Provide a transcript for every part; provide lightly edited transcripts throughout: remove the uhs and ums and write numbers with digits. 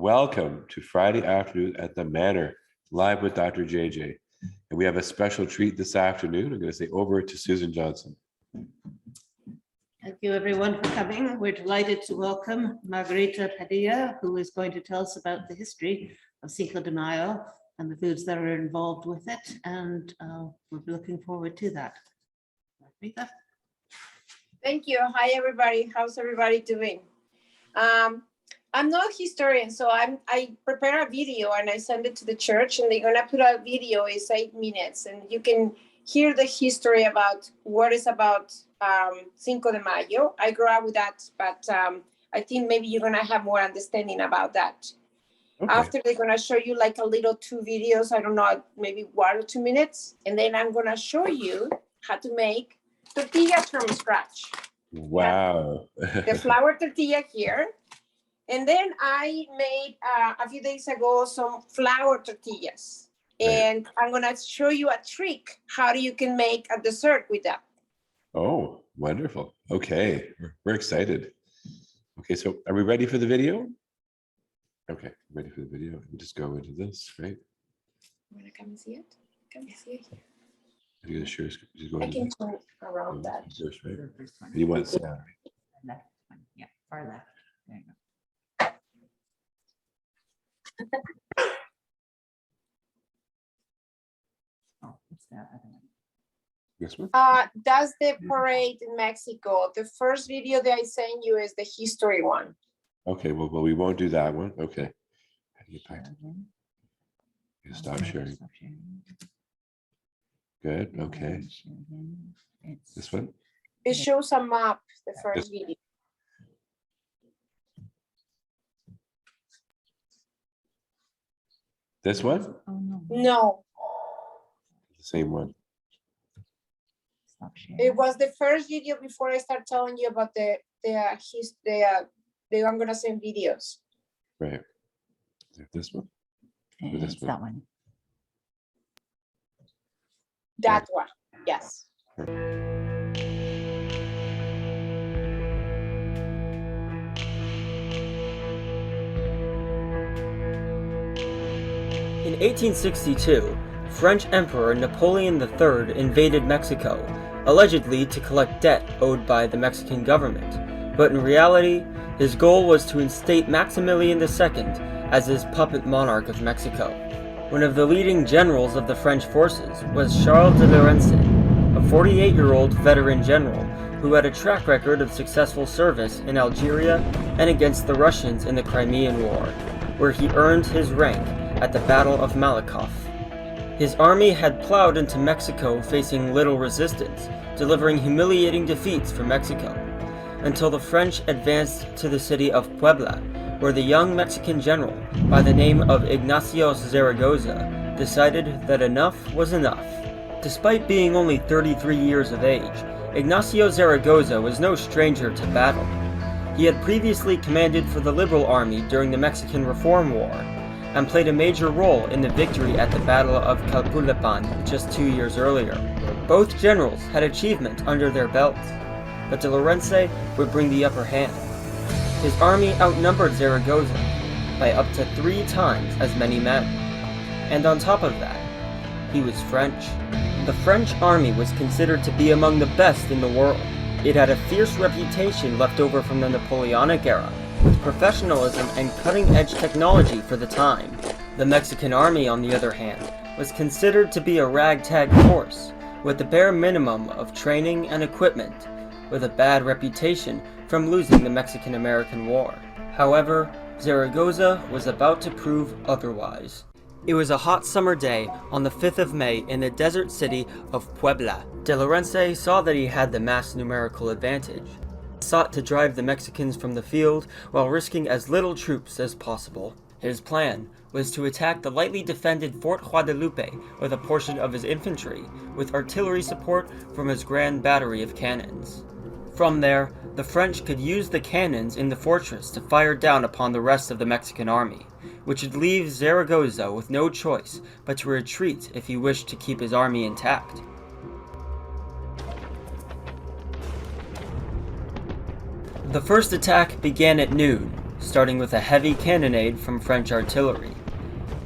Welcome to Friday afternoon at the Manor, live with Dr. JJ. And we have a special treat this afternoon. I'm going to say over to Susan Johnson. Thank you everyone for coming. We're delighted to welcome Margarita Padilla, who is going to tell us about the history of Cinco de Mayo and the foods that are involved with it. And we're looking forward to that. Margarita. Thank you. Hi, everybody. How's everybody doing? I'm not a historian, so I prepare a video and I send it to the church, and they're gonna put a video. It's 8 minutes, and you can hear the history about what is about Cinco de Mayo. I grew up with that, but I think maybe you're gonna have more understanding about that. Okay. After they're gonna show you like a little 2 videos, I don't know, maybe 1 or 2 minutes, and then I'm gonna show you how to make tortilla from scratch. Wow. The flour tortilla here. And then I made a few days ago some flour tortillas. And I'm gonna show you a trick how you can make a dessert with that. Oh, wonderful. Okay, we're excited. Okay, so are we ready for the video? Okay, ready for the video. Let me just go into this, right? You wanna come and see it? Come and see it here. You're gonna share, just go I can turn around that. Right? You want to left one. Yeah, far left. There you go. Oh, what's that other one? This one? That's the parade in Mexico. The first video that I sent you is the history one. Okay, well, we won't do that one. Okay. How do you get back to stop sharing? Good. Okay. This one? It shows a map, the first video. This one? Oh, no. No. The same one. Stop sharing. It was the first video before I start telling you about the I'm gonna send videos. Right. This one? And this it's one? that one. That one, yes. In 1862, French Emperor Napoleon III invaded Mexico, allegedly to collect debt owed by the Mexican government, but in reality, his goal was to instate Maximilian II as his puppet monarch of Mexico. One of the leading generals of the French forces was Charles de Lorenzo, a 48-year-old veteran general who had a track record of successful service in Algeria and against the Russians in the Crimean War, where he earned his rank at the Battle of Malakoff. His army had plowed into Mexico facing little resistance, delivering humiliating defeats for Mexico, until the French advanced to the city of Puebla, where the young Mexican general, by the name of Ignacio Zaragoza, decided that enough was enough. Despite being only 33 years of age, Ignacio Zaragoza was no stranger to battle. He had previously commanded for the Liberal Army during the Mexican Reform War, and played a major role in the victory at the Battle of Calpulalpan just 2 years earlier. Both generals had achievement under their belts, but de Lorenzo would bring the upper hand. His army outnumbered Zaragoza by up to 3 times as many men. And on top of that, he was French. The French army was considered to be among the best in the world. It had a fierce reputation left over from the Napoleonic era, with professionalism and cutting-edge technology for the time. The Mexican army, on the other hand, was considered to be a ragtag force, with the bare minimum of training and equipment, with a bad reputation from losing the Mexican-American War. However, Zaragoza was about to prove otherwise. It was a hot summer day on the 5th of May in the desert city of Puebla. De Lorenzo saw that he had the mass numerical advantage, sought to drive the Mexicans from the field while risking as little troops as possible. His plan was to attack the lightly defended Fort Guadalupe with a portion of his infantry, with artillery support from his grand battery of cannons. From there, the French could use the cannons in the fortress to fire down upon the rest of the Mexican army, which would leave Zaragoza with no choice but to retreat if he wished to keep his army intact. The first attack began at noon, starting with a heavy cannonade from French artillery.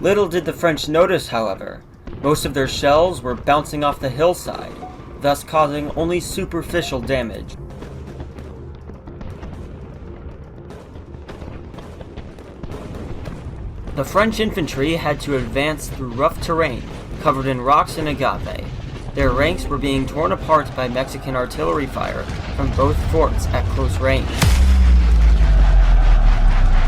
Little did the French notice, however, most of their shells were bouncing off the hillside, thus causing only superficial damage. The French infantry had to advance through rough terrain, covered in rocks and agave. Their ranks were being torn apart by Mexican artillery fire from both forts at close range.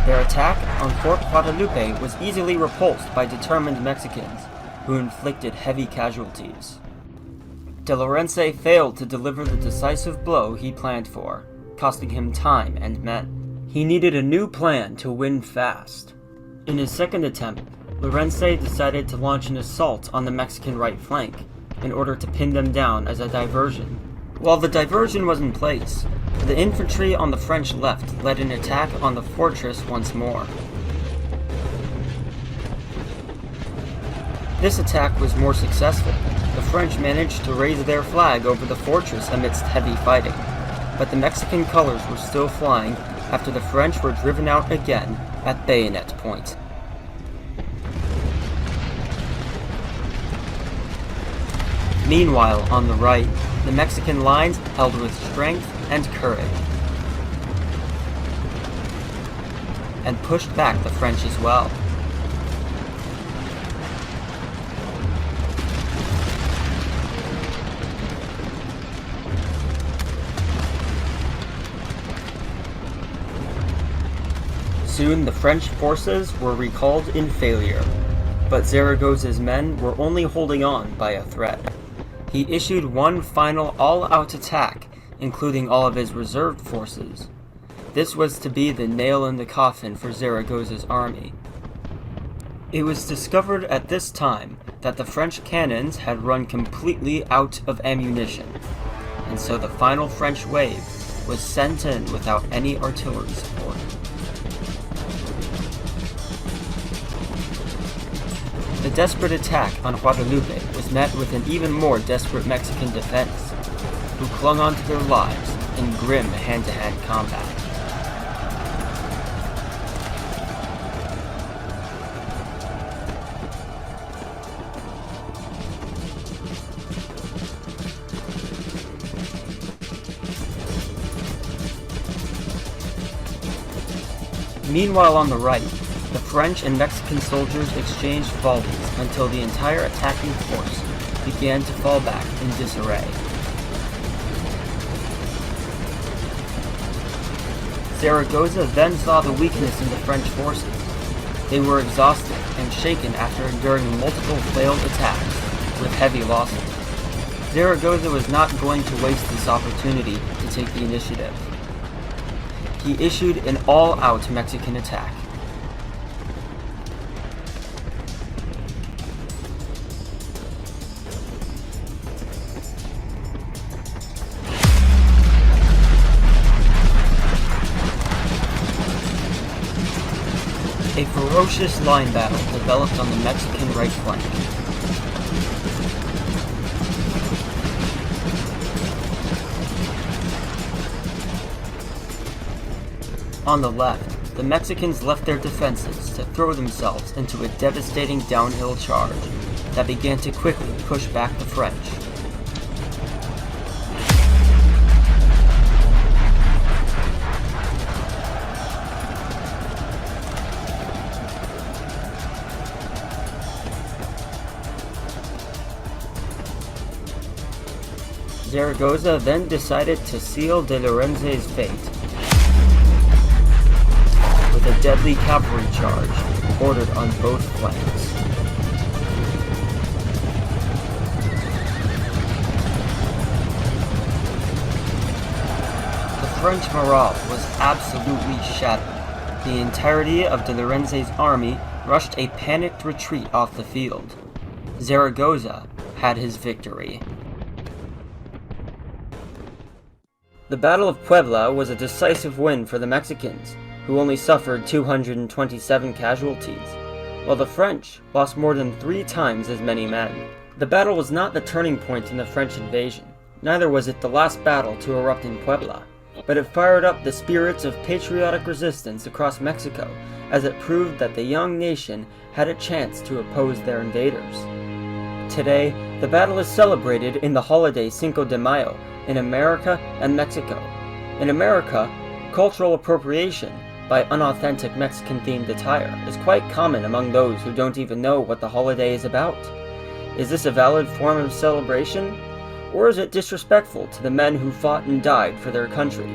Their attack on Fort Guadalupe was easily repulsed by determined Mexicans, who inflicted heavy casualties. De Lorenzo failed to deliver the decisive blow he planned for, costing him time and men. He needed a new plan to win fast. In his second attempt, Lorenzo decided to launch an assault on the Mexican right flank, in order to pin them down as a diversion. While the diversion was in place, the infantry on the French left led an attack on the fortress once more. This attack was more successful. The French managed to raise their flag over the fortress amidst heavy fighting, but the Mexican colors were still flying after the French were driven out again at bayonet point. Meanwhile, on the right, the Mexican lines held with strength and courage, and pushed back the French as well. Soon the French forces were recalled in failure, but Zaragoza's men were only holding on by a thread. He issued one final all-out attack, including all of his reserve forces. This was to be the nail in the coffin for Zaragoza's army. It was discovered at this time that the French cannons had run completely out of ammunition, and so the final French wave was sent in without any artillery support. The desperate attack on Guadalupe was met with an even more desperate Mexican defense, who clung onto their lives in grim hand-to-hand combat. Meanwhile, on the right, the French and Mexican soldiers exchanged volleys until the entire attacking force began to fall back in disarray. Zaragoza then saw the weakness in the French forces. They were exhausted and shaken after enduring multiple failed attacks with heavy losses. Zaragoza was not going to waste this opportunity to take the initiative. He issued an all-out Mexican attack. A ferocious line battle developed on the Mexican right flank. On the left, the Mexicans left their defenses to throw themselves into a devastating downhill charge that began to quickly push back the French. Zaragoza then decided to seal De Lorenzo's fate with a deadly cavalry charge ordered on both flanks. The French morale was absolutely shattered. The entirety of De Lorenzo's army rushed a panicked retreat off the field. Zaragoza had his victory. The Battle of Puebla was a decisive win for the Mexicans, who only suffered 227 casualties, while the French lost more than 3 times as many men. The battle was not the turning point in the French invasion, neither was it the last battle to erupt in Puebla. but it fired up the spirits of patriotic resistance across Mexico as it proved that the young nation had a chance to oppose their invaders. Today, the battle is celebrated in the holiday Cinco de Mayo in America and Mexico. In America, cultural appropriation by unauthentic Mexican-themed attire is quite common among those who don't even know what the holiday is about. Is this a valid form of celebration? Or is it disrespectful to the men who fought and died for their country?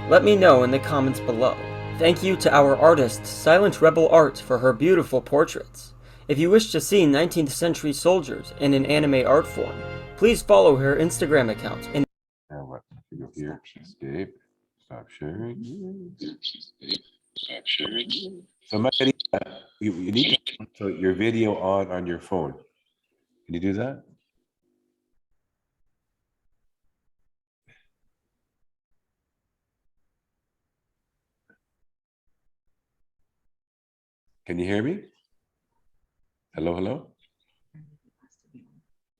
Let me know in the comments below. Thank you to our artist Silent Rebel Art for her beautiful portraits. If you wish to see 19th century soldiers in an anime art form, please follow her Instagram account. Now what? You go here, escape, stop sharing. So Margarita, you need to put your video on your phone. Can you do that? Can you hear me? Hello, hello?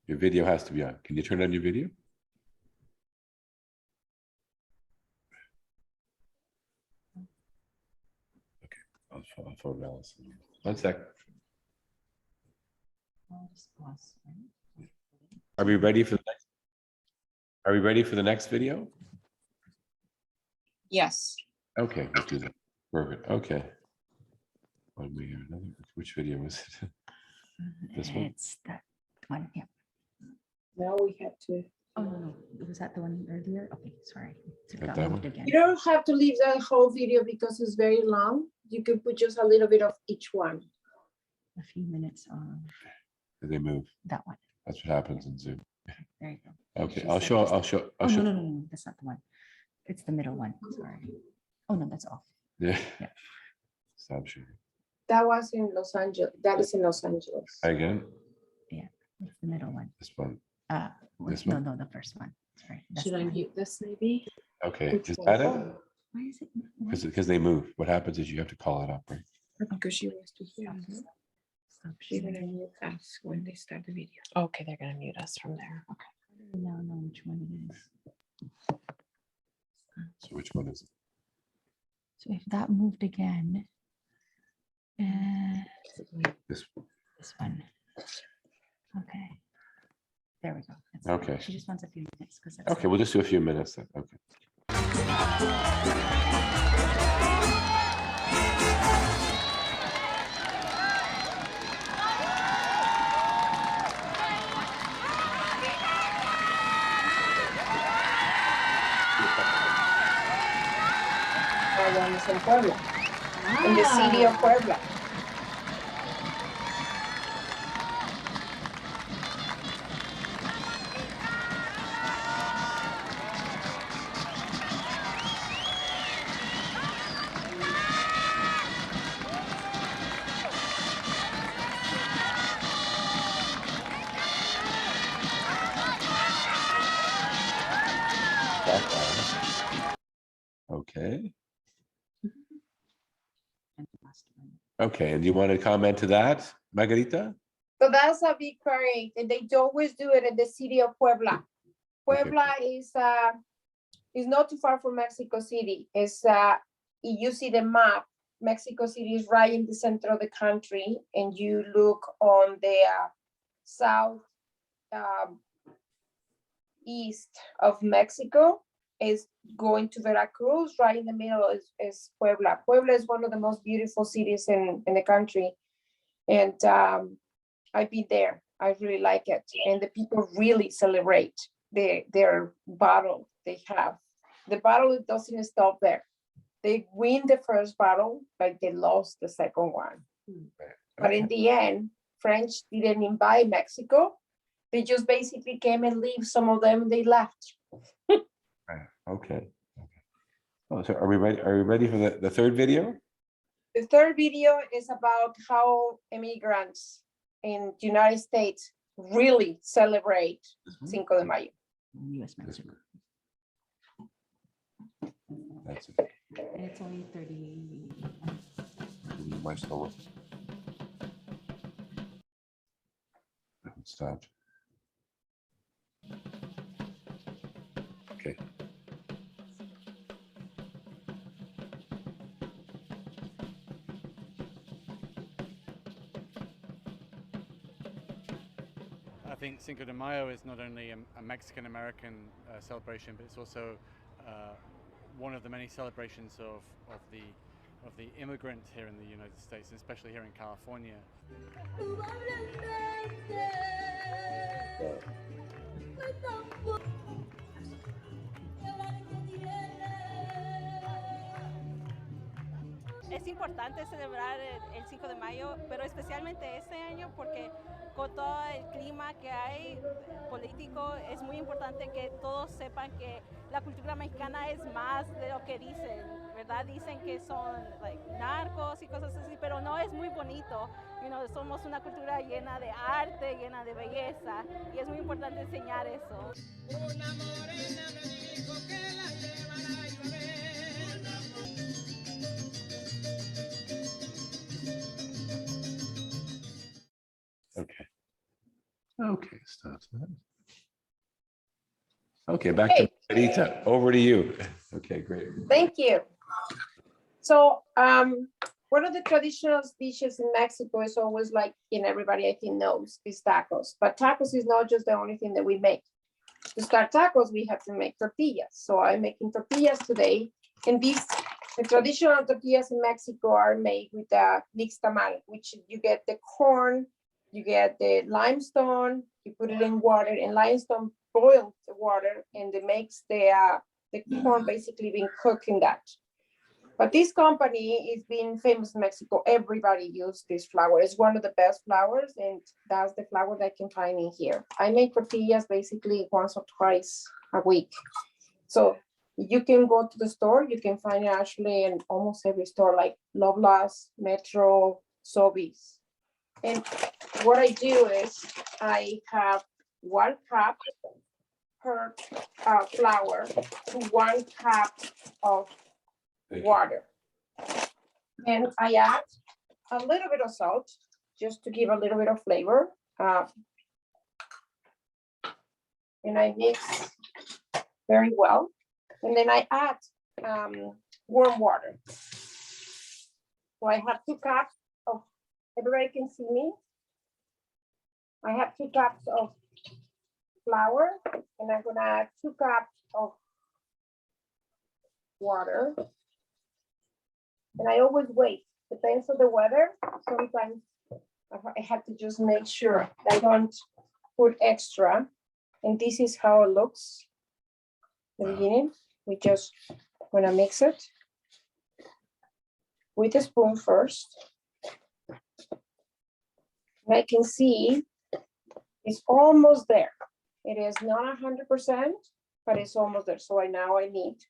Your video has to be on. Can you turn on your video? Okay, I'll phone Allison. 1 sec. Are we ready for the next? Are we ready for the next video? Yes. Okay, let's do that. Perfect. Okay. One way or another. Which video was it? This one? It's that one, yeah. Now we have to. Oh, no, was that the one earlier? Okay, sorry. It got that moved one? again. You don't have to leave the whole video because it's very long. You can put just a little bit of each one. A few minutes on Did they move? that one. That's what happens in Zoom. There you go. Okay, She I'll said show. just- I'll show. Oh, I'll show. no, that's not the one. It's the middle one, sorry. Oh, no, that's off. Yeah. Yeah. Stop shooting. That was in Los Angeles. That is in Los Angeles. Again. It's the middle one. This one. Wait, This no, one? the first one. Sorry. that's Should the I one. mute this maybe? Okay. Which Is one? that it? Why is it? Because they move. What happens is you have to call it up, right? Because she wants to hear. Stop She's gonna sharing. mute us when they start the video. Okay, they're gonna mute us from there. Okay. I don't know which one it is. So which one is it? So if that moved again, This one. this one. Okay. There we go. That's Okay. She just wants a few minutes because. Okay, we'll just do a few minutes then. Okay. That one is in Puebla, in the city of Puebla. Okay. And the last one. Okay, and do you want to comment to that, Margarita? So that's a big parade, and they always do it in the city of Puebla. Puebla is not too far from Mexico City. It's you see the map, Mexico City is right in the center of the country, and you look on the south east of Mexico is going to Veracruz. Right in the middle is Puebla. Puebla is one of the most beautiful cities in the country, and I've been there. I really like it, and the people really celebrate their battle they have. The battle doesn't stop there. They win the first battle, but they lost the second one. But in the end, French didn't invade Mexico. They just basically came and leave. Some of them, they left. Okay. Oh, so are we ready? Are we ready for the third video? The third video is about how immigrants in the United States really celebrate Cinco de Mayo. US This Mexico. one. That's it. And it's only 30. My slower. Stop. Okay. think Cinco de Mayo is not only a Mexican-American celebration, but it's also one of the many celebrations of the immigrants here in the United States, and especially here in California. Es importante celebrar el 5 de mayo, pero especialmente este año porque con todo el clima que hay político es muy importante que todos sepan que la cultura mexicana es más de lo que dicen, ¿verdad? Dicen que son narcos y cosas así, pero no, es muy bonito. Somos una cultura llena de arte, llena de belleza, y es muy importante enseñar eso. Una morena me dijo que la llevará a llover. Okay. Okay, stop that. Okay, back to Margarita. Over to you. Okay, great. Thank you. So one of the traditional dishes in Mexico is always everybody I think knows, is tacos. But tacos is not just the only thing that we make. To start tacos, we have to make tortillas. So I'm making tortillas today. And the traditional tortillas in Mexico are made with a mixed tamal, which you get the corn, you get the limestone, you put it in water, and limestone boils the water, and it makes the corn basically being cooked in that. But this company is being famous in Mexico. Everybody uses this flour. It's one of the best flours, and that's the flour that I can find in here. I make tortillas basically once or twice a week. So you can go to the store. You can find it actually in almost every store, like Loblaws, Metro, Sobeys. And what I do is I have 1 cup per flour to 1 cup of water. And I add a little bit of salt just to give a little bit of flavor. And I mix very well. And then I add warm water. So I have 2 cups of, everybody can see me. I have 2 cups of flour, and I'm gonna add 2 cups of water. And I always wait, depends on the weather. Sometimes I have to just make sure I don't put extra. And this is how it looks in the beginning. We just gonna mix it with a spoon first. And I can see it's almost there. It is not 100%, but it's almost there. So now I need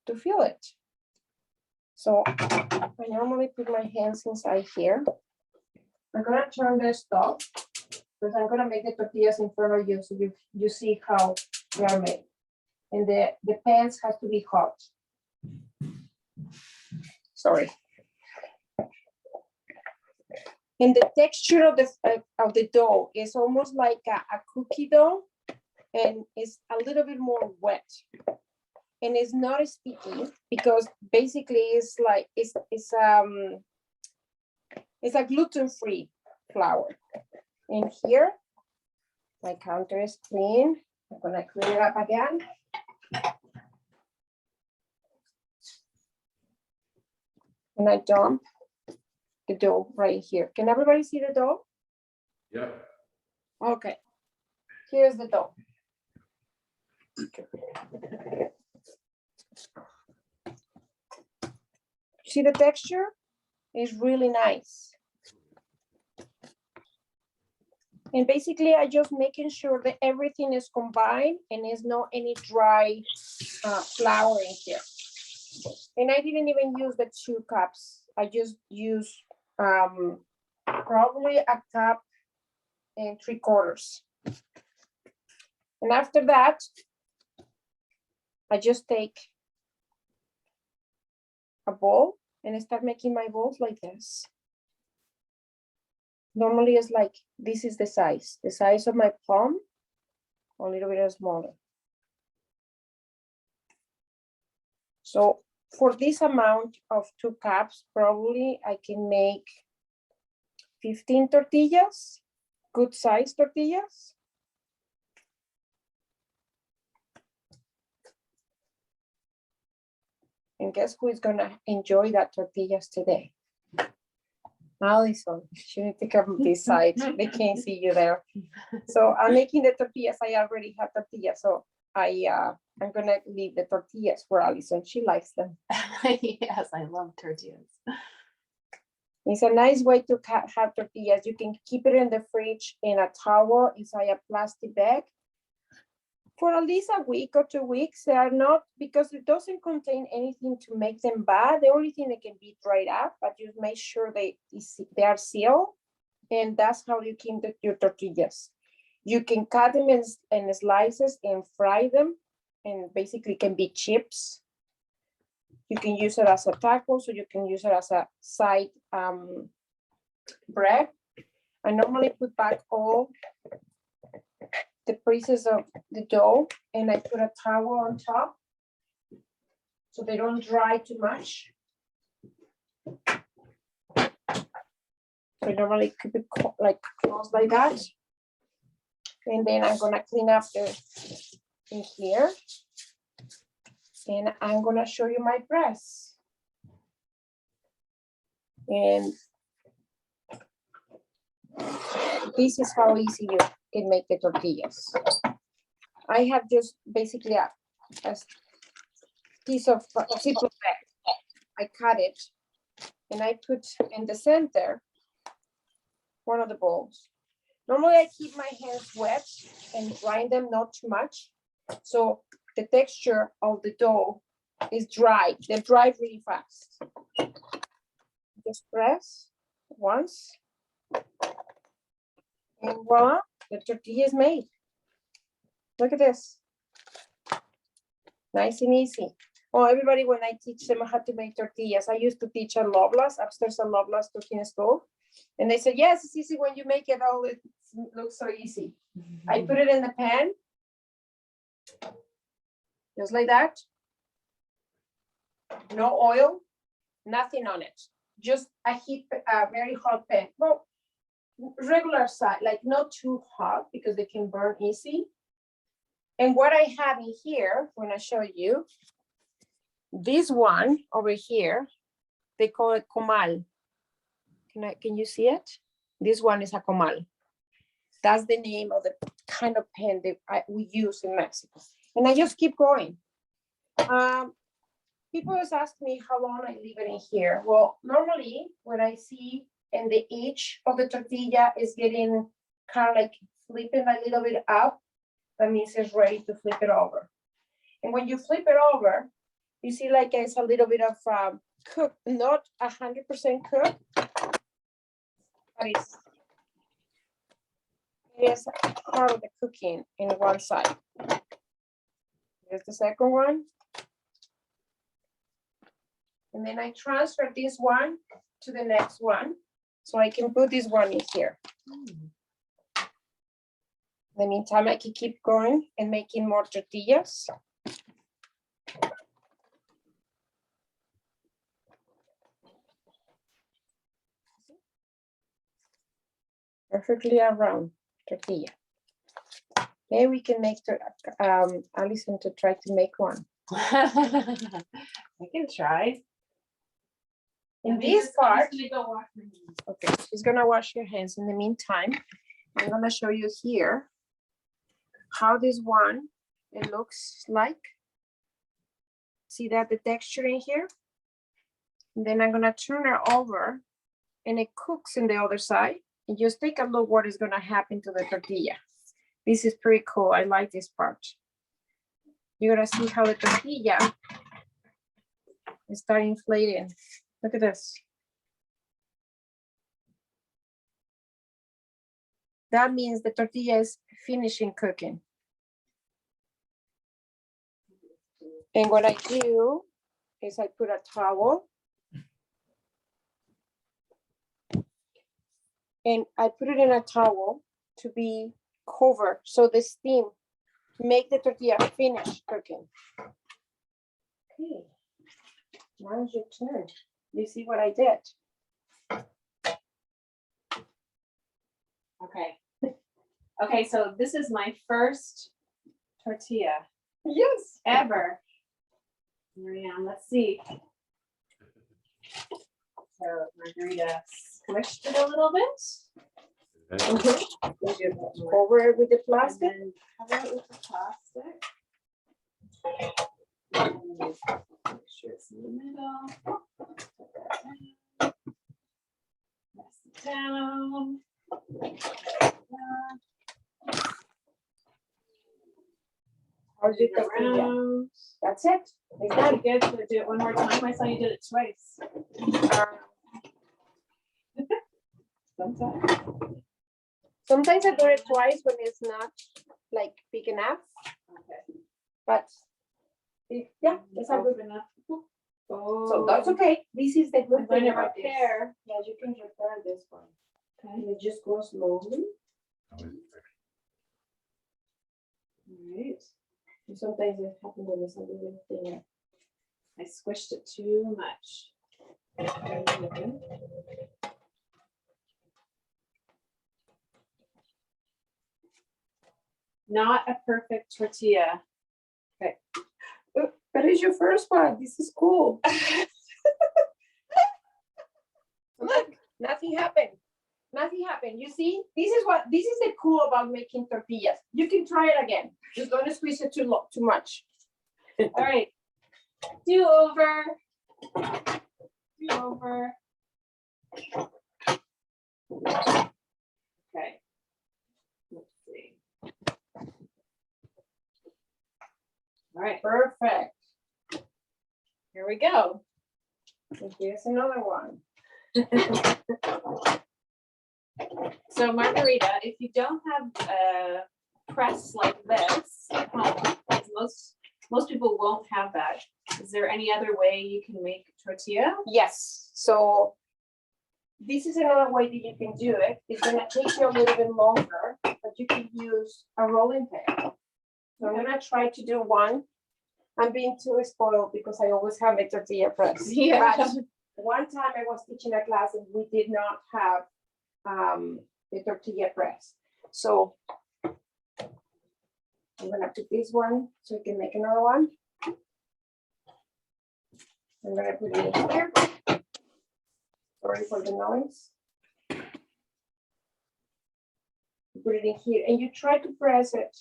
to feel it. So I normally put my hands inside here. I'm gonna turn the stove because I'm gonna make the tortillas in front of you so you see how they are made. And the pans has to be hot. Sorry. And the texture of the dough is almost like a cookie dough, and it's a little bit more wet. And it's not as sticky because basically it's a gluten-free flour. And here, my counter is clean. I'm gonna clean it up again. And I dump the dough right here. Can everybody see the dough? Yeah. Okay. Here's the dough. See the texture? It's really nice. And basically, I just making sure that everything is combined and there's not any dry flour in here. And I didn't even use the 2 cups. I just used probably 1 cup and 3/4. And after that, I just take a bowl and I start making my balls like this. Normally it's like, this is the size of my palm, a little bit smaller. So for this amount of 2 cups, probably I can make 15 tortillas, good size tortillas. And guess who is gonna enjoy that tortillas today? Allison, she need to come this side. They can't see you there. So I'm making the tortillas. I already have tortillas, so I'm gonna leave the tortillas for Allison. She likes them. Yes, I love tortillas. It's a nice way to have tortillas. You can keep it in the fridge in a towel inside a plastic bag for at least a week or 2 weeks. They are not, because it doesn't contain anything to make them bad. The only thing that can be dried up, but you make sure they are sealed, and that's how you keep your tortillas. You can cut them in slices and fry them, and basically can be chips. You can use it as a taco, so you can use it as a side bread. I normally put back all the pieces of the dough, and I put a towel on top so they don't dry too much. So I normally keep it like close like that. And then I'm gonna clean up in here. And I'm gonna show you my press. And this is how easy you can make the tortillas. I have just basically a piece of Ziploc bag. I cut it and I put in the center one of the bowls. Normally I keep my hands wet and grind them not too much. So the texture of the dough is dry. They dry really fast. Just press once. And voila, the tortilla is made. Look at this. Nice and easy. Oh, everybody, when I teach them how to make tortillas, I used to teach at Loblaws, upstairs at Loblaws cooking stove. And they said, yes, it's easy when you make it all, it looks so easy. I put it in the pan, just like that. No oil, nothing on it. Just a very hot pan. Well, regular side, like not too hot because they can burn easy. And what I have in here, when I show you, this one over here, they call it comal. Can you see it? This one is a comal. That's the name of the kind of pan that we use in Mexico. And I just keep going. People always ask me how long I leave it in here. Well, normally when I see and the edge of the tortilla is getting kind of like flipping a little bit up, that means it's ready to flip it over. And when you flip it over, you see like it's a little bit of cooked, not 100% cooked, but it is part of the cooking in one side. Here's the second one. And then I transfer this one to the next one. So I can put this one in here. In the meantime, I can keep going and making more tortillas. Perfectly around tortilla. Then we can make Allison to try to make one. I can try. In this part, okay, she's gonna wash your hands. In the meantime, I'm gonna show you here how this one, it looks like. See that the texture in here? And then I'm gonna turn it over and it cooks in the other side. And just take a look what is gonna happen to the tortilla. This is pretty cool. I like this part. You're gonna see how the tortilla is starting inflating. Look at this. That means the tortilla is finishing cooking. And what I do is I put a towel and I put it in a towel to be covered so the steam make the tortilla finish cooking. Okay, now it's your turn. You see what I did? Okay. Okay, so this is my first tortilla Yes. ever. Marianne, let's see. So Margarita squished it a little bit. Cover it with the And plastic. then cover it with the plastic. And make sure it's in the middle. Press it down. How's your tortilla? Around. That's it. It's Very done. good. So do it one more time. I saw you did it twice. Sometimes. Sometimes I do it twice when it's not like big enough, Okay. but yeah, that's how good. Open up. So that's okay. This is the I'm good going thing to about this. repair. Yeah, you can repair this one. Okay. And it just goes slowly. All right. And sometimes it happens when it's a little thinner. I squished it too much. Not a perfect tortilla. That is your first one. This is cool. Look, nothing happened. Nothing happened. You see, this is the cool about making tortillas. You can try it again. Just don't squeeze it too much. All right. Do over. Do over. Okay. Let's see. All right. Perfect. Here we go. And here's another one. So Margarita, if you don't have a press like this at home, because most people won't have that, is there any other way you can make tortilla? Yes. So this is another way that you can do it. It's gonna take you a little bit longer, but you can use a rolling pin. So I'm gonna try to do one. I'm being too spoiled because I always have a tortilla press. Yeah. But one time I was teaching a class and we did not have the tortilla press. So I'm gonna put this one so we can make another one. I'm gonna put it in here. Sorry for the noise. Put it in here and you try to press it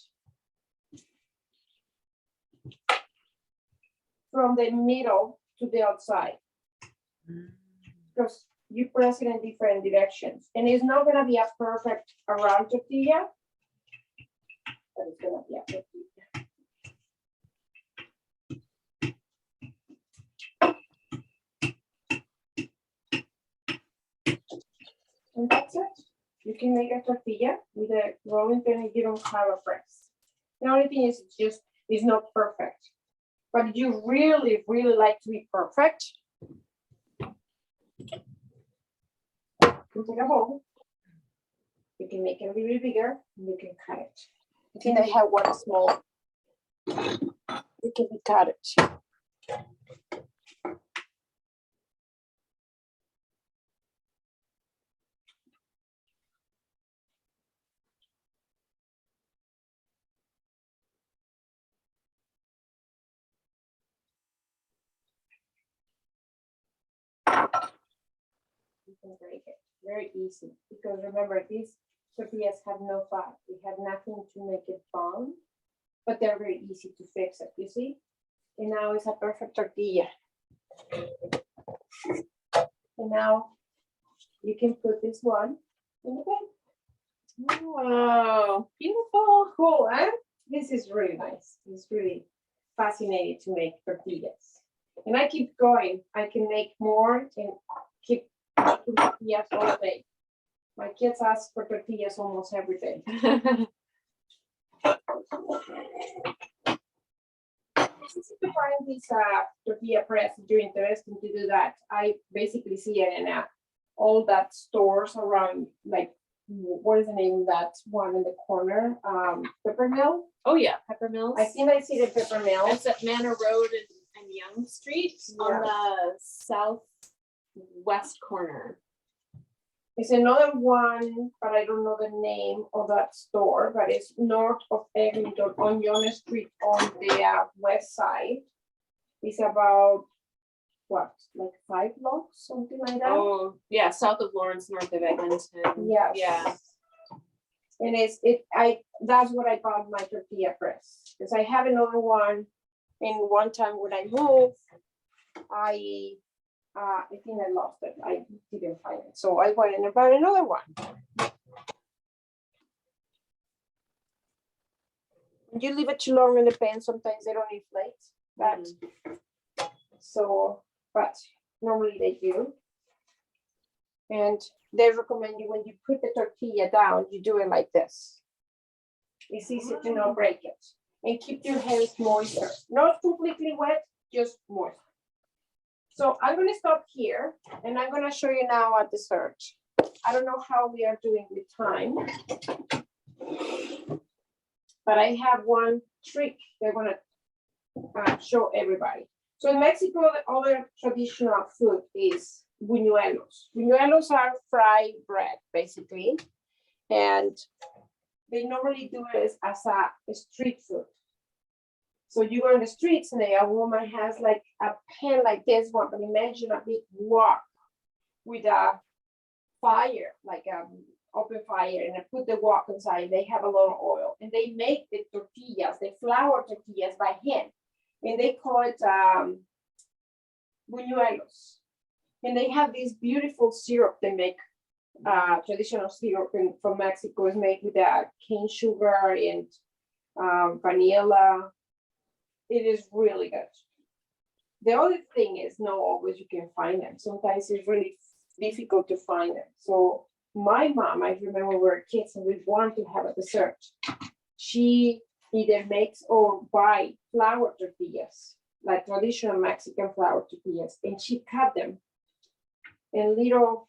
from the middle to the outside. Because you press it in different directions. And it's not gonna be a perfect around tortilla, but it's gonna be a tortilla. And that's it. You can make a tortilla with a rolling pin and you don't have a press. The only thing is it's not perfect. But if you really, really like to be perfect, you can take a bowl. You can make it a little bit bigger and you can cut it. I think I have one small. It can be cut it. You can break it very easy because remember these tortillas have no fat. They have nothing to make it bond, but they're very easy to fix it. You see, and now it's a perfect tortilla. And now you can put this one in the pan. Wow, beautiful. Cool, huh? This is really nice. It's really fascinating to make tortillas. And I keep going. I can make more and keep making tortillas all day. My kids ask for tortillas almost every day. If you find this tortilla press, if you're interested to do that, I basically see it in all that stores around, like, what is the name of that one in the corner? Pepper Mill? Oh yeah, Pepper Mills. I think I see the Pepper Mill. It's at Manor Road and Young Street on the southwest corner. It's another one, but I don't know the name of that store, but it's north of Eglinton on Young Street on the west side. It's about what, like 5 blocks, something like that. Oh, yeah, south of Lawrence, north of Edmonton. Yes. Yeah. And that's what I bought my tortilla press, because I have another one. And one time when I moved, I think I lost it. I didn't find it. So I went and bought another one. When you leave it too long in the pan, sometimes they don't inflate. But but normally they do. And they recommend you, when you put the tortilla down, you do it like this. It's easy to not break it. And keep your hands moister. Not completely wet, just moist. So I'm gonna stop here and I'm gonna show you now a dessert. I don't know how we are doing with time, but I have one trick they're gonna show everybody. So in Mexico, the other traditional food is buñuelos. Buñuelos are fried bread, basically. And they normally do it as a street food. So you go in the streets and a woman has like a pan like this one, but imagine a big wok with a fire, like open fire, and I put the wok inside. They have a lot of oil, and they make the tortillas, the flour tortillas by hand, and they call it buñuelos. And they have this beautiful syrup they make. Traditional syrup from Mexico is made with cane sugar and vanilla. It is really good. The other thing is, not always you can find them. Sometimes it's really difficult to find them. So my mom, I remember we were kids and we wanted to have a dessert. She either makes or buy flour tortillas, like traditional Mexican flour tortillas, and she cut them in little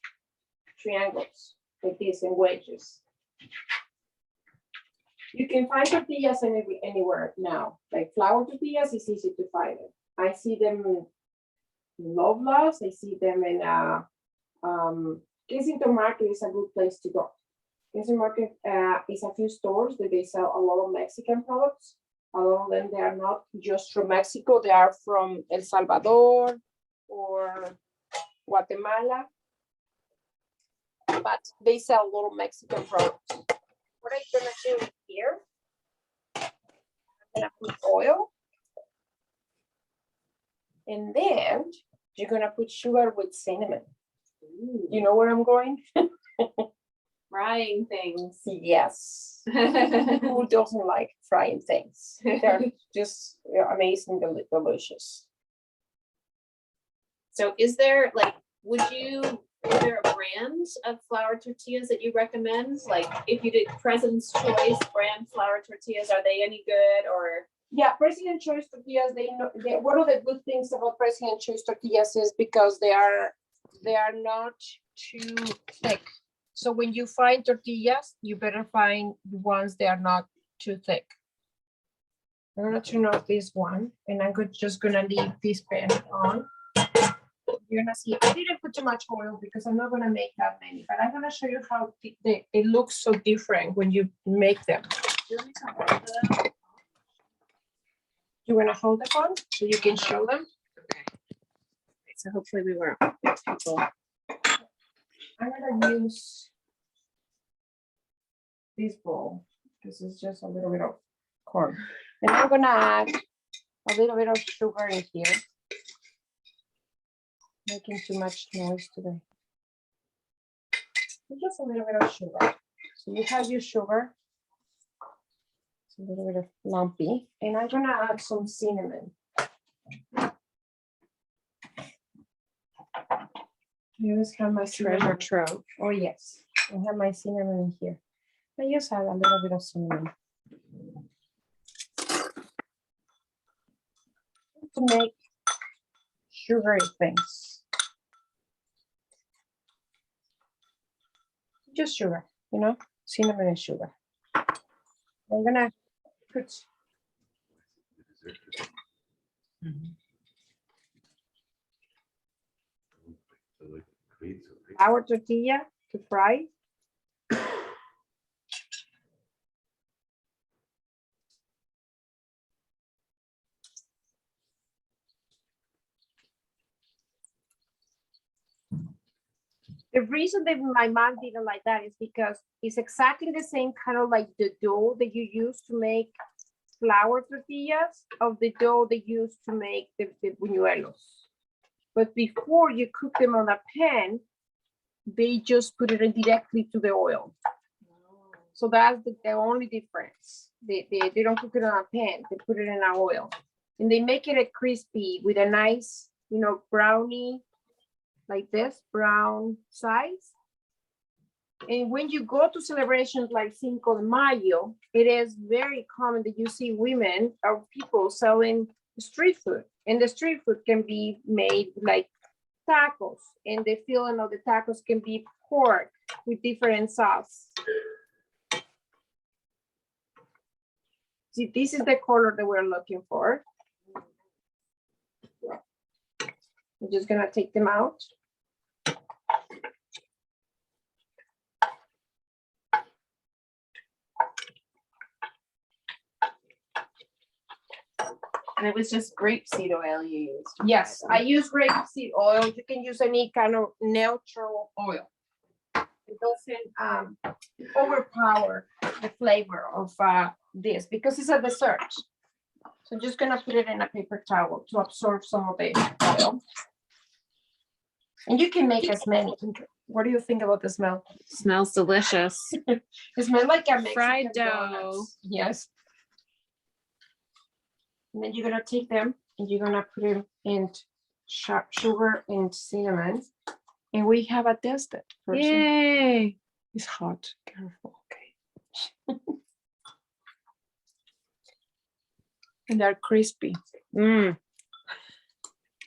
triangles like this in wedges. You can find tortillas anywhere now. Like flour tortillas, it's easy to find them. I see them in Loblaws. I see them in Kensington Market is a good place to go. Kensington Market is a few stores that they sell a lot of Mexican products. A lot of them, they are not just from Mexico. They are from El Salvador or Guatemala. But they sell a lot of Mexican products. What I'm gonna do here, I'm gonna put oil. And then you're gonna put sugar with cinnamon. You know where I'm going? Frying things. Yes. Who doesn't like frying things? They're just amazing, delicious. So is there is there a brand of flour tortillas that you recommend? Like if you did President's Choice brand flour tortillas, are they any good or? Yeah, President Choice tortillas, one of the good things about President Choice tortillas is because they are not too thick. So when you find tortillas, you better find the ones that are not too thick. I'm gonna turn off this one and I'm just gonna leave this pan on. You're gonna see, I didn't put too much oil because I'm not gonna make that many, but I'm gonna show you how it looks so different when you make them. You wanna hold the phone so you can show them? Okay. So hopefully we weren't people. I'm gonna use this bowl. This is just a little bit of corn. And I'm gonna add a little bit of sugar in here. Making too much noise today. Just a little bit of sugar. So you have your sugar. It's a little bit of lumpy. And I'm gonna add some cinnamon. I always have my treasure trove. Oh yes, I have my cinnamon in here. I just add a little bit of cinnamon. To make sugary things. Just sugar, you know, cinnamon and sugar. I'm gonna put our tortilla to fry. The reason that my mom didn't like that is because it's exactly the same kind of like the dough that you use to make flour tortillas of the dough they use to make the buñuelos. But before you cook them on a pan, they just put it in directly to the oil. So that's the only difference. They don't cook it on a pan, they put it in an oil. And they make it a crispy with a nice, you know, brownie, like this, brown size. And when you go to celebrations like Cinco de Mayo, it is very common that you see women or people selling street food. And the street food can be made like tacos. And the filling of the tacos can be pork with different sauce. See, this is the color that we're looking for. I'm just gonna take them out. And it was just grapeseed oil you used. Yes, I use rapeseed oil. You can use any kind of neutral oil. It doesn't overpower the flavor of this because it's a dessert. So I'm just gonna put it in a paper towel to absorb some of the oil. And you can make as many. What do you think about the smell? Smells delicious. It smells like a Mexican Fried dough. donuts. Yes. And then you're gonna take them and you're gonna put them in sugar and cinnamon. And we have a tested person. Yay. It's hot, careful, okay. And they're crispy.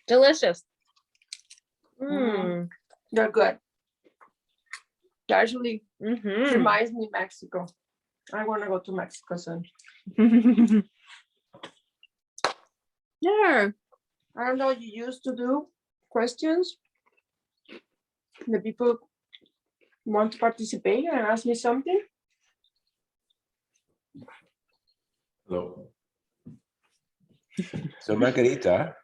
Delicious. They're good. They actually reminds me of Mexico. I wanna go to Mexico soon. Yeah. I don't know, you used to do questions. The people want to participate and ask me something. Hello. So Margarita,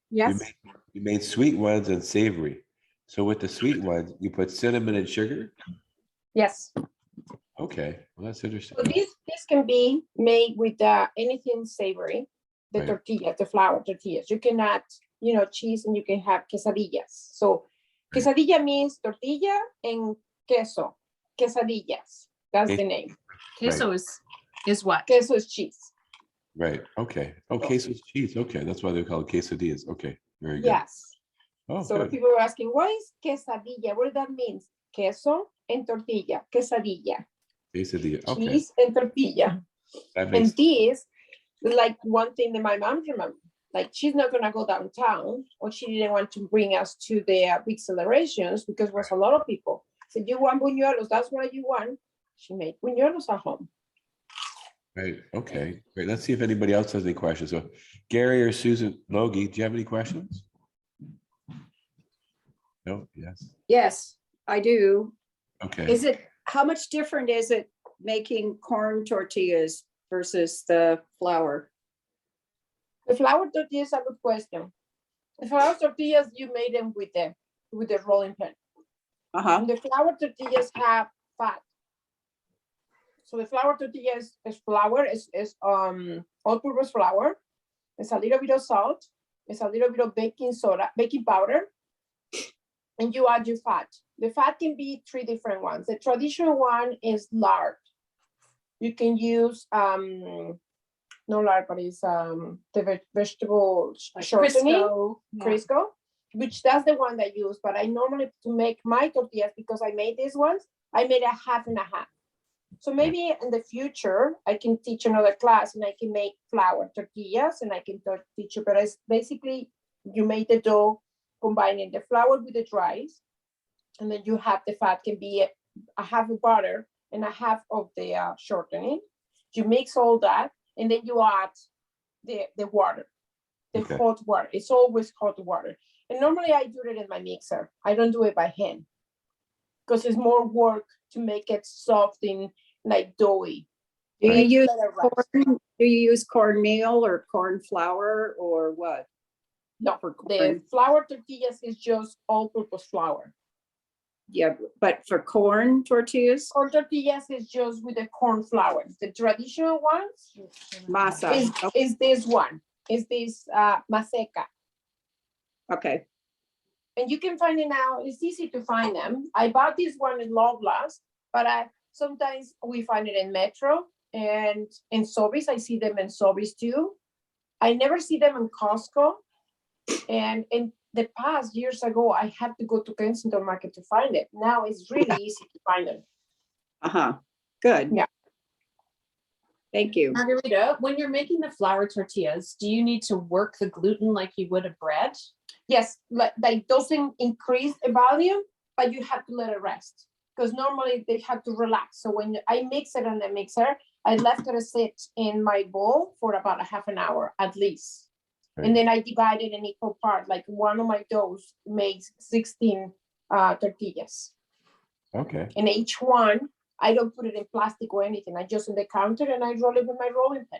Yes, you made sweet ones and savory. So with the sweet ones, you put cinnamon and sugar? yes. Okay, well, that's interesting. So this can be made with anything savory, the Right. tortillas, the flour tortillas. You can add, you know, cheese and you can have quesadillas. So quesadilla means tortilla and queso, quesadillas. That's Okay. the name. Queso is what? Queso is cheese. Right, okay. Oh, queso cheese, okay, that's why they're called quesadillas. Okay, very good. Yes. Oh, So good. people were asking, what is quesadilla? What does that mean? Queso and tortilla, quesadilla, Quesadilla, okay. cheese and tortilla. That And makes, this, like one thing that my mom remembered, like she's not gonna go downtown, or she didn't want to bring us to the big celebrations because there was a lot of people. So you want buñuelos, that's what you want. She made buñuelos at home. right, okay, great. Let's see if anybody else has any questions. So Gary or Susan Logie, do you have any questions? No, yes, Yes, I do. okay. Is it, how much different is it making corn tortillas versus the flour? The flour tortillas are a good question. The flour tortillas, you made them with the rolling pin. Uh-huh. And the flour tortillas have fat. So the flour tortilla is flour, is all-purpose flour. It's a little bit of salt. It's a little bit of baking soda, baking powder. And you add your fat. The fat can be 3 different ones. The traditional one is lard. You can use, no lard, but it's the vegetable shortening. Crisco, which that's the one that I use, but I normally, to make my tortillas, because I made these ones, I made a half and a half. So maybe in the future, I can teach another class and I can make flour tortillas and I can teach you, but it's basically, you make the dough, combining the flour with the rice, and then you have the fat can be a half of butter and a half of the shortening. You mix all that, and then you add the water, the Okay. hot water. It's always hot water. And normally I do it in my mixer. I don't do it by hand because it's more work to make it soft and like doughy. Do you Makes use better rice. corn, do you use cornmeal or corn flour or what? No, For the corn. flour tortillas is just all-purpose flour. Yeah, but for corn tortillas, Corn tortillas is just with the corn flour. The traditional ones masa. is this one. Is this maseca. Okay, And you can find it now. It's easy to find them. I bought this one in Lovelas, but sometimes we find it in Metro and in Sobeys. I see them in Sobeys too. I never see them in Costco. And in the past years ago, I had to go to Kensington Market to find it. Now it's really easy to find them. good. Yeah. Thank you. Margarita, when you're making the flour tortillas, do you need to work the gluten like you would a bread? Yes, like doesn't increase the volume, but you have to let it rest because normally they have to relax. So when I mix it on the mixer, I left it sit in my bowl for about a half an hour at least. Right. And then I divide it in equal part. Like one of my doughs makes 16 tortillas. Okay. And each one, I don't put it in plastic or anything. I just on the counter and I roll it with my rolling pin.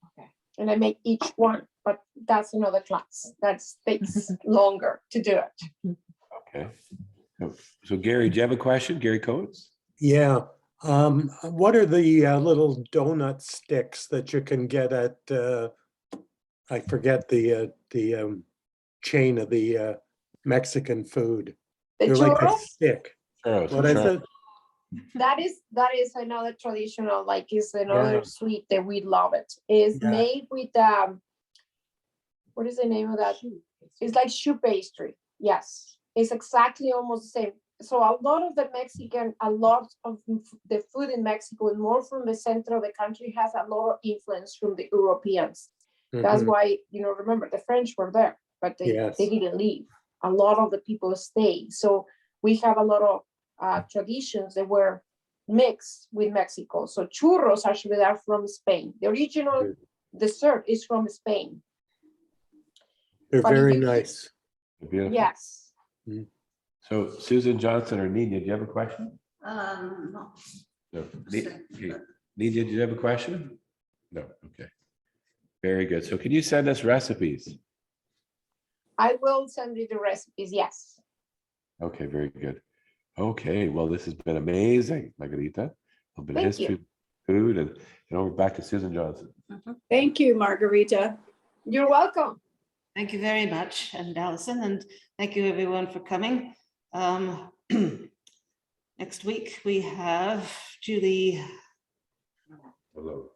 Okay. And I make each one, but that's another class. That takes longer to do it. Okay. So Gary, do you have a question? Gary Coates? Yeah. What are the little donut sticks that you can get at, I forget the chain of the Mexican food. The They're like a churros, stick. Churros, What is churros. it? that is another traditional, like is another Yeah. sweet that we love it. It's Yeah. made with what is the name of that? It's like choux pastry. Yes, it's exactly almost the same. So a lot of the food in Mexico and more from the center of the country has a lot of influence from the Europeans. That's Mhm. why, remember the French were there, but Yes. they didn't leave. A lot of the people stayed. So we have a lot of traditions that were mixed with Mexico. So churros actually are from Spain. The original Good. dessert is from Spain. They're But if very you- nice. Beautiful. Yes. So Susan Johnson or Nina, do you have a question? No. No. Nina, do you have a question? No. Okay. Very good. So can you send us recipes? I will send you the recipes. Yes. Okay, very good. Okay, well, this has been amazing, Margarita. A bit of Thank you. history, food, and we're back to Susan Johnson. Thank you, Margarita. You're welcome. Thank you very much, and Allison, and thank you everyone for coming. Next week we have Julie. Hello.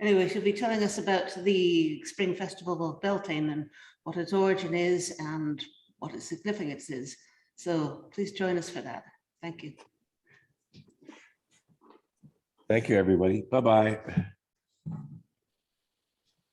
Anyway, she'll be telling us about the Spring Festival of Beltane and what its origin is and what its significance is. So please join us for that. Thank you. Thank you, everybody. Bye-bye.